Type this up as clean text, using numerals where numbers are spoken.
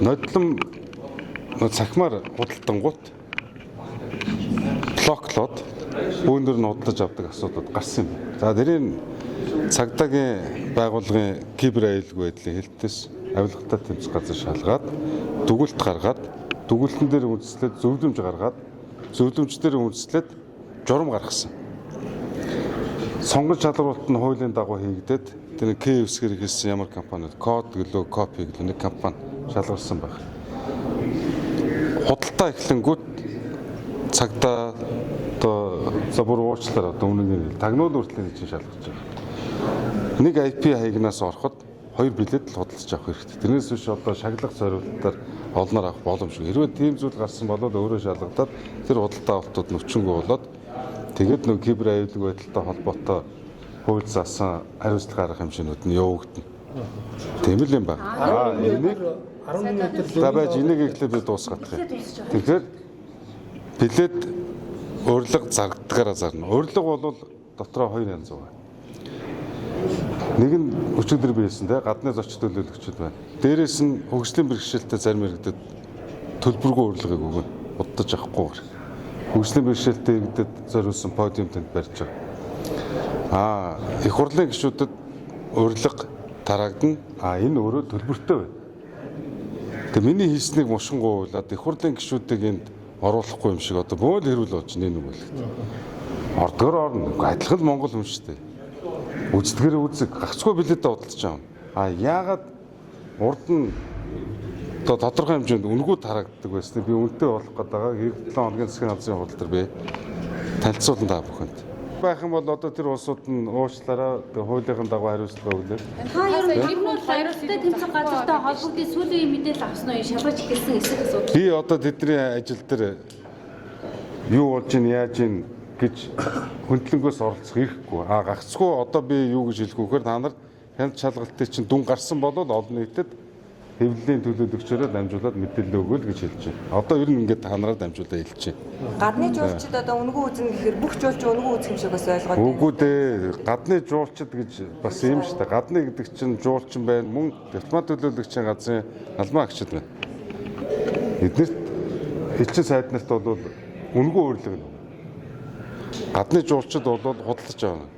нодлон цахимаар худалдангууд блоклоод бөөндөр нь худалдаж авдаг асуудал гарсан юм. За тэрийн цагдаагийн байгууллагын кибер аюулгүй байдлын хэлтээс авилгатай тэмцэх газар шалгаад дүгэлт гаргаад дүгэлтэн дээр үндэслээд зөвлөмж гаргаад зөвлөмжтөр үндэслээд журам гаргасан. Сонгож шалгуулалт нь хуулийн дагуу хийгдээд тэр КФС-гэр хийсэн ямар компаниуд код гэлөө копи гэлөө нэг компани шалгарсан байна. Худалдаа эхлэнгүүт цагдаа одоо бүр уучлаарай одоо үнэнийг тагнуул хүртэл чинь шалгаж байгаа. Нэг IP хаягнаас ороход 2 билет л худалдаж авах хэрэгтэй. Тэрнээс биш одоо шаглах зорилтоор олноор авах боломжгүй. Хэрвээ тийм зүйл гарсан бол өөрөө шалгадаад тэр худалдаа авалтууд нөвчөнгөө болоод тэгээд нэг кибер аюулгүй байдалтай холбоотой хууль заасан хариуцлага гаргах хэмжээнүүд нь явагдана. Тийм л юм байна. Энийг 11 өдөр байж энийг ихлээр би дуусгах юм. Тэгэхээр билет урилга зарагдгаараа зарна. Урилга бол дотроо 2 янз байна. Нэг нь өчигдөр биесэн те гадны зоч төлөөлөгчд байна. Дээрээс нь хөгжлийн бэрхшээлтэй зарим иргэдэд төлбөргүй урилгыг өгнө. Удаж авахгүйгээр. Хөгжлийн бэрхшээлтэй иргэдэд зориулсан подиум тэнд барьж байгаа. Их хурлын гишүүдэд урилга тараагдана. Энэ өөрөө төлбөртэй байна. Тэгээ миний хийснийг мушингуулаад их хурлын гишүүдийг энд оруулахгүй юм шиг одоо бөөл хэрүүл болж нэг үлэгт. Ордгоор орно. Адилхан Монгол хүн шүү дээ. Үздэгэр үзэг гагцгүй билетээ худалдаж авна. Яагаад урд нь тодорхой хэмжээнд үнэгүй тараагддаг байсан. Би үнэтэй болох гэдэг 7 хоногийн засгийн газрын хуралдаар би танилцуулна та бүхэнд. Байх юм бол одоо тэр улсууд нь уучлаарай хуулийнхын дагуу хариуцлага өглөө. Та ер нь жигнүүд хариуцлагатай тэмцэх газартай холбоотой сүүлийн мэдээлэл авсан уу? Шалгаж эхэлсэн эсэх асуудал. Би одоо тэдний ажил дээр юу болж ийн яаж ийн гэж хөндлөнгөөс оролцох ирэхгүй. Гагцгүй одоо би юу гэж хэлэх вөхөр та нар хяналт шалгалтын чинь дүн гарсан бол олон нийтэд хэвлэлийн төлөөлөгчөөрөө дамжуулаад мэдээлэл өгөөл гэж хэлж байна. Одоо ер нь ингээд та нараар дамжуулаад хэлж байна. Гадны жуулчид одоо үнэгүй үзнэ гэхээр бүх жуулч үнэгүй үзэх юм шиг бас ойлгоод байна. Үгүй дээ. Гадны жуулчид гэж бас юм шүү дээ. Гадны гэдэг чинь жуулчин байна. Мөн дипломат төлөөлөгчийн газрын албан агчид байна. Эднэрт элчин сайд нарт бол үнэгүй урилга. Гадны жуулчид бол худалдаж авна.